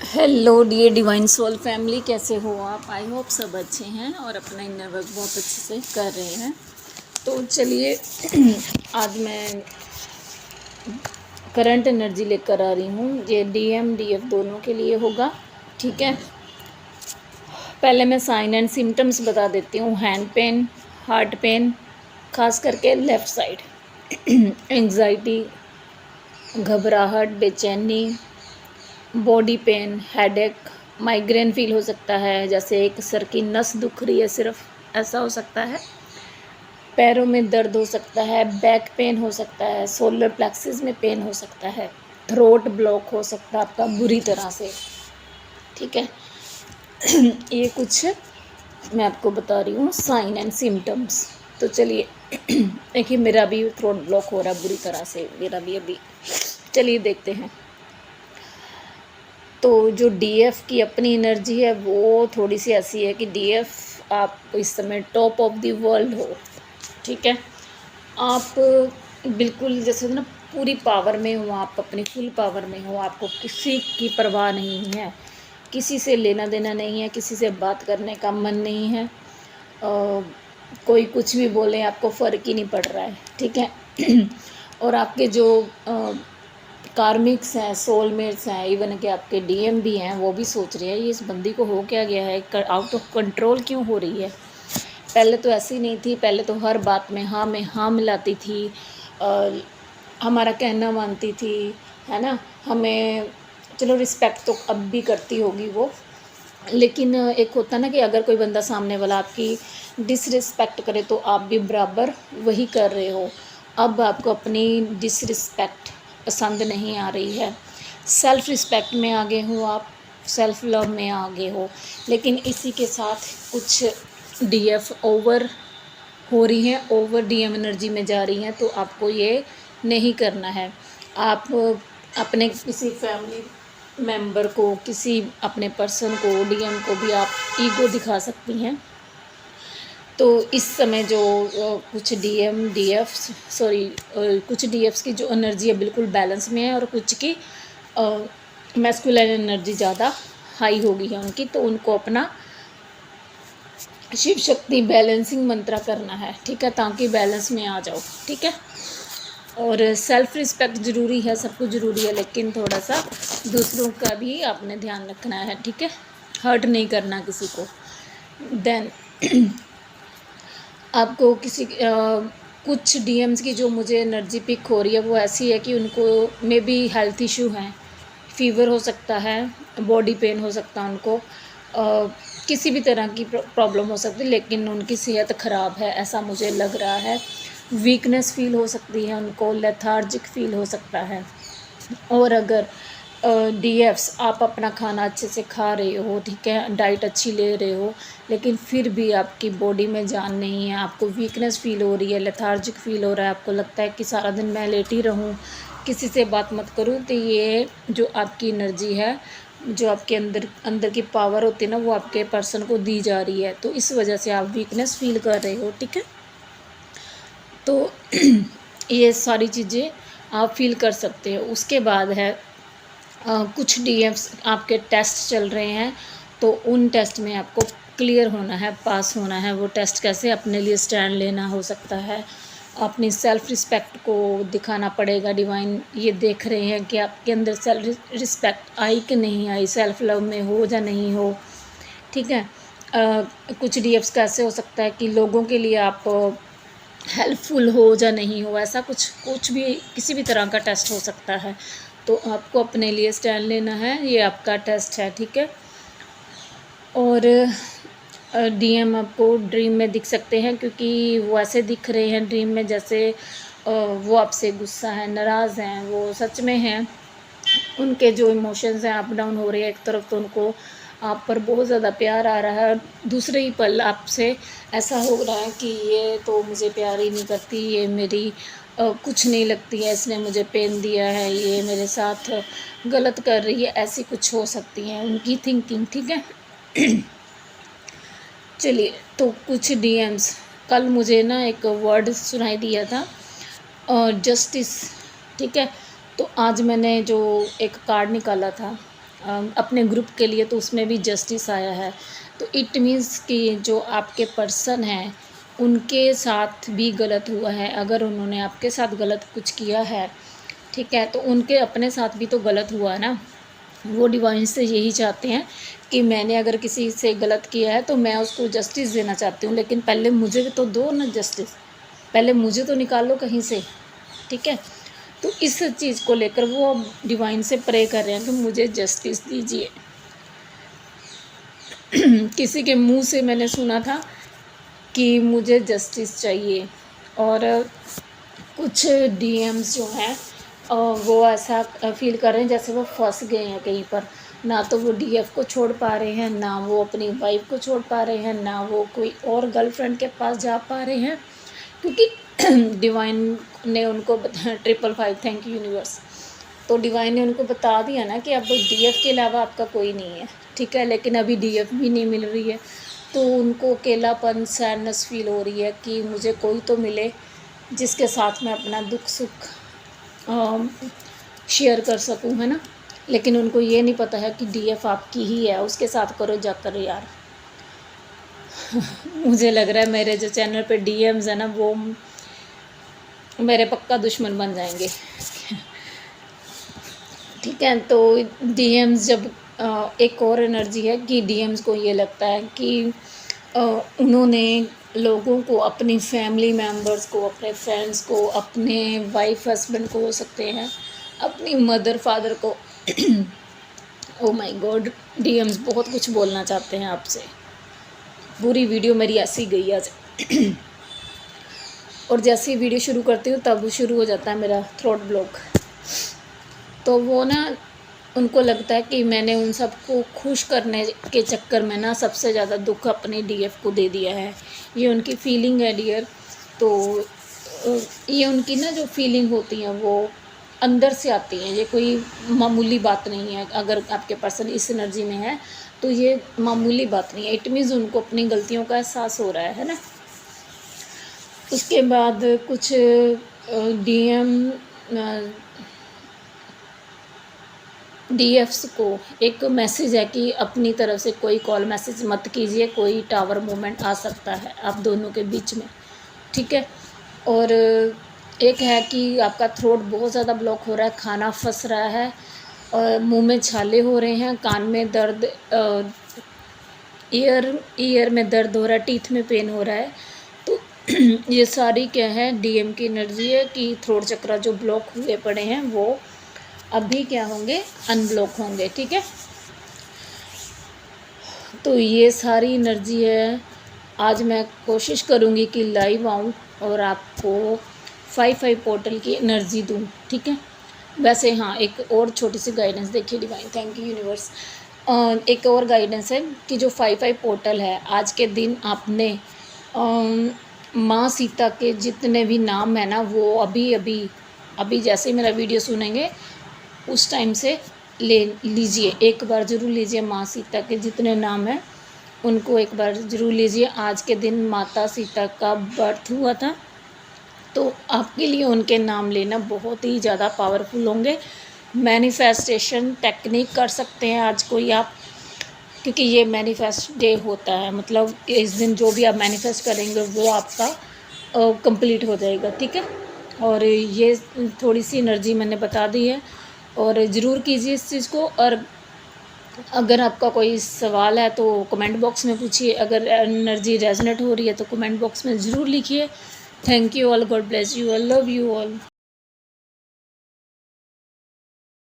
Hello dear divine soul family, कैसे हो आप? आई होप सब अच्छे हैं और अपना इनर वर्क बहुत अच्छे से कर रहे हैं। तो चलिए आज मैं करंट एनर्जी लेकर आ रही हूँ। ये डीएम डीएफ दोनों के लिए होगा, ठीक है। पहले मैं साइन एंड सिम्टम्स बता देती हूँ। हैंड पेन, हार्ट पेन, खास करके लेफ़्ट साइड, एंग्जाइटी, घबराहट, बेचैनी, body pain, headache, migraine feel हो सकता है, जैसे एक सर की नस दुख रही है सिर्फ, ऐसा हो सकता है। पैरों में दर्द हो सकता है, बैक पेन हो सकता है, सोलर प्लेक्सिस में पेन हो सकता है, थ्रोट ब्लॉक हो सकता है आपका बुरी तरह से, ठीक है। ये कुछ मैं आपको बता रही हूँ साइन एंड सिम्टम्स। तो चलिए देखिए, मेरा भी थ्रोट ब्लॉक हो रहा है बुरी तरह से, मेरा भी अभी। चलिए देखते हैं। तो जो डीएफ की अपनी एनर्जी है वो थोड़ी सी ऐसी है कि डीएफ आप इस समय टॉप ऑफ द वर्ल्ड हो, ठीक है। आप बिल्कुल जैसे ना पूरी पावर में हो, आप अपनी फुल पावर में हो, आपको किसी की परवाह नहीं है, किसी से लेना देना नहीं है, किसी से बात करने का मन नहीं है। कोई कुछ भी बोले आपको फ़र्क ही नहीं पड़ रहा है, ठीक है। और आपके जो कार्मिक्स हैं, सोलमेट्स हैं, इवन कि आपके डीएम भी हैं, वो भी सोच रहे हैं ये इस बंदी को हो क्या गया है, आउट ऑफ कंट्रोल क्यों हो रही है। पहले तो ऐसी नहीं थी, पहले तो हर बात में हाँ मिलाती थी, हमारा कहना मानती थी, है ना। हमें चलो रिस्पेक्ट तो अब भी करती होगी वो, लेकिन एक होता ना कि अगर कोई बंदा सामने वाला आपकी डिसरिस्पेक्ट करे तो आप भी बराबर वही कर रहे हो। अब आपको अपनी डिसरिस्पेक्ट पसंद नहीं आ रही है, सेल्फ़ रिस्पेक्ट में आगे हो आप, सेल्फ़ लव में आगे हो। लेकिन इसी के साथ कुछ डीएफ ओवर हो रही हैं, ओवर डीएम एनर्जी में जा रही हैं, तो आपको ये नहीं करना है। आप अपने किसी फैमिली मेंबर को, किसी अपने पर्सन को, डीएम को भी आप ईगो दिखा सकती हैं। तो इस समय जो कुछ डीएम डीएफ सॉरी कुछ डीएफ्स की जो एनर्जी है बिल्कुल बैलेंस में है, और कुछ की मैस्कुलिन एनर्जी ज़्यादा हाई हो गई है उनकी, तो उनको अपना शिव शक्ति बैलेंसिंग मंत्रा करना है, ठीक है, ताकि बैलेंस में आ जाओ, ठीक है। और सेल्फ रिस्पेक्ट ज़रूरी है, सब कुछ ज़रूरी है, लेकिन थोड़ा सा दूसरों का भी आपने ध्यान रखना है, ठीक है। हर्ट नहीं करना किसी को। देन आपको किसी कुछ डीएम्स की जो मुझे एनर्जी पिक हो रही है वो ऐसी है कि उनको मे बी हेल्थ इशू हैं, फीवर हो सकता है, बॉडी पेन हो सकता है उनको, किसी भी तरह की प्रॉब्लम हो सकती है, लेकिन उनकी सेहत ख़राब है ऐसा मुझे लग रहा है। वीकनेस फील हो सकती है उनको, लेथार्जिक फील हो सकता है। और अगर डीएफ्स आप अपना खाना अच्छे से खा रहे हो, ठीक है, डाइट अच्छी ले रहे हो, लेकिन फिर भी आपकी बॉडी में जान नहीं है, आपको वीकनेस फील हो रही है, लेथार्जिक फील हो रहा है, आपको लगता है कि सारा दिन मैं लेटी रहूं, किसी से बात मत करूं, तो ये जो आपकी एनर्जी है, जो आपके अंदर अंदर की पावर होती है ना, वो आपके पर्सन को दी जा रही है, तो इस वजह से आप वीकनेस फील कर रहे हो, ठीक है। तो ये सारी चीज़ें आप फील कर सकते हो। उसके बाद है कुछ डीएम्स आपके टेस्ट चल रहे हैं, तो उन टेस्ट में आपको क्लियर होना है, पास होना है। वो टेस्ट कैसे? अपने लिए स्टैंड लेना हो सकता है, अपनी सेल्फ़ रिस्पेक्ट को दिखाना पड़ेगा। डिवाइन ये देख रहे हैं कि आपके अंदर सेल्फ रिस्पेक्ट आई कि नहीं आई, सेल्फ़ लव में हो या नहीं हो, ठीक है। कुछ डीएफ्स का ऐसे हो सकता है कि लोगों के लिए आप हेल्पफुल हो या नहीं हो, ऐसा कुछ भी किसी भी तरह का टेस्ट हो सकता है। तो आपको अपने लिए स्टैंड लेना है, ये आपका टेस्ट है, ठीक है। और डीएम आपको ड्रीम में दिख सकते हैं, क्योंकि वो ऐसे दिख रहे हैं ड्रीम में जैसे वो आपसे गुस्सा है, नाराज़ हैं, वो सच में हैं। उनके जो इमोशंस हैं अप डाउन हो रहे हैं। एक तरफ तो उनको आप पर बहुत ज़्यादा प्यार आ रहा है, और दूसरे ही पल आपसे ऐसा हो रहा है कि ये तो मुझे प्यार ही नहीं करती, ये मेरी कुछ नहीं लगती है, इसने मुझे पेन दिया है, ये मेरे साथ गलत कर रही है, ऐसी कुछ हो सकती हैं उनकी थिंकिंग, ठीक है। चलिए, तो कुछ डीएम्स कल मुझे ना एक वर्ड सुनाई दिया था, जस्टिस, ठीक है। तो आज मैंने जो एक कार्ड निकाला था अपने ग्रुप के लिए, तो उसमें भी जस्टिस आया है। तो इट मीन्स कि जो आपके पर्सन हैं उनके साथ भी गलत हुआ है। अगर उन्होंने आपके साथ गलत कुछ किया है, ठीक है, तो उनके अपने साथ भी तो गलत हुआ है ना। वो डिवाइन से यही चाहते हैं कि मैंने अगर किसी से गलत किया है तो मैं उसको जस्टिस देना चाहती हूँ, लेकिन पहले मुझे तो दो ना जस्टिस, पहले मुझे तो निकालो कहीं से, ठीक है। तो इस चीज़ को लेकर वो डिवाइन से प्रे कर रहे हैं कि मुझे जस्टिस दीजिए। किसी के मुंह से मैंने सुना था कि मुझे जस्टिस चाहिए, और कुछ डीएम्स जो हैं वो ऐसा फील कर रहे हैं जैसे वो फंस गए हैं कहीं पर। ना तो वो डीएफ को छोड़ पा रहे हैं, ना वो अपनी वाइफ को छोड़ पा रहे हैं, ना वो कोई और गर्लफ्रेंड के पास जा पा रहे हैं, क्योंकि डिवाइन ने उनको 555 थैंक यू यूनिवर्स। तो डिवाइन ने उनको बता दिया ना कि अब डीएफ के अलावा आपका कोई नहीं है, ठीक है। लेकिन अभी डीएफ भी नहीं मिल रही है, तो उनको अकेलापन, सैडनेस फील हो रही है कि मुझे कोई तो मिले जिसके साथ मैं अपना दुख सुख शेयर कर सकूं, है ना। लेकिन उनको ये नहीं पता है कि डीएफ आपकी ही है, उसके साथ करो जाकर यार। मुझे लग रहा है मेरे जो चैनल पे डीएम्स है ना, वो मेरे पक्का दुश्मन बन जाएंगे। ठीक है, तो डीएम्स जब एक और एनर्जी है कि डीएम्स को ये लगता है कि उन्होंने लोगों को, अपनी फैमिली मेम्बर्स को, अपने फ्रेंड्स को, अपने वाइफ हस्बैंड को हो सकते हैं, अपनी मदर फादर को ओ माय गॉड, डीएम्स बहुत कुछ बोलना चाहते हैं आपसे। पूरी वीडियो मेरी ऐसी गई आज। और जैसे ही वीडियो शुरू करती हूँ तब शुरू हो जाता है मेरा थ्रोट ब्लॉक। तो वो ना, उनको लगता है कि मैंने उन सबको खुश करने के चक्कर में ना सबसे ज़्यादा दुख अपने डीएफ को दे दिया है। ये उनकी फीलिंग है डियर। तो ये उनकी ना जो फीलिंग होती हैं वो अंदर से आती हैं, ये कोई मामूली बात नहीं है। अगर आपके पर्सन इस एनर्जी में है तो ये मामूली बात नहीं है, इट मीन्स उनको अपनी गलतियों का एहसास हो रहा है ना। उसके बाद कुछ डीएफ्स को एक मैसेज है कि अपनी तरफ से कोई कॉल मैसेज मत कीजिए, कोई टावर मूवमेंट आ सकता है आप दोनों के बीच में, ठीक है। और एक है कि आपका थ्रोट बहुत ज़्यादा ब्लॉक हो रहा है, खाना फंस रहा है, और मुंह में छाले हो रहे हैं, कान में दर्द, ईयर में दर्द हो रहा है, टीथ में पेन हो रहा है। तो ये सारी क्या है, डीएम की एनर्जी है कि थ्रोट चक्र जो ब्लॉक हुए पड़े हैं वो अभी क्या होंगे, अनब्लॉक होंगे, ठीक है। तो ये सारी एनर्जी है। आज मैं कोशिश करूँगी कि लाइव आऊँ और आपको 5-5 पोर्टल की एनर्जी दूँ, ठीक है। वैसे हाँ, एक और छोटी सी गाइडेंस देखिए डिवाइन, थैंक यू यूनिवर्स। एक और गाइडेंस है कि जो 5-5 पोर्टल है, आज के दिन आपने माँ सीता के जितने भी नाम है ना, वो अभी जैसे ही मेरा वीडियो सुनेंगे उस टाइम से ले लीजिए, एक बार ज़रूर लीजिए। माँ सीता के जितने नाम हैं उनको एक बार ज़रूर लीजिए। आज के दिन माता सीता का बर्थ हुआ था, तो आपके लिए उनके नाम लेना बहुत ही ज़्यादा पावरफुल होंगे। मैनिफेस्टेशन टेक्निक कर सकते हैं आज कोई आप, क्योंकि ये मैनिफेस्ट डे होता है, मतलब इस दिन जो भी आप मैनिफेस्ट करेंगे वो आपका कंप्लीट हो जाएगा, ठीक है। और ये थोड़ी सी एनर्जी मैंने बता दी है, और ज़रूर कीजिए इस चीज़ को। और अगर आपका कोई सवाल है तो कमेंट बॉक्स में पूछिए, अगर एनर्जी रेजोनेट हो रही है तो कमेंट बॉक्स में ज़रूर लिखिए। Thank you all, God bless you all, love you all.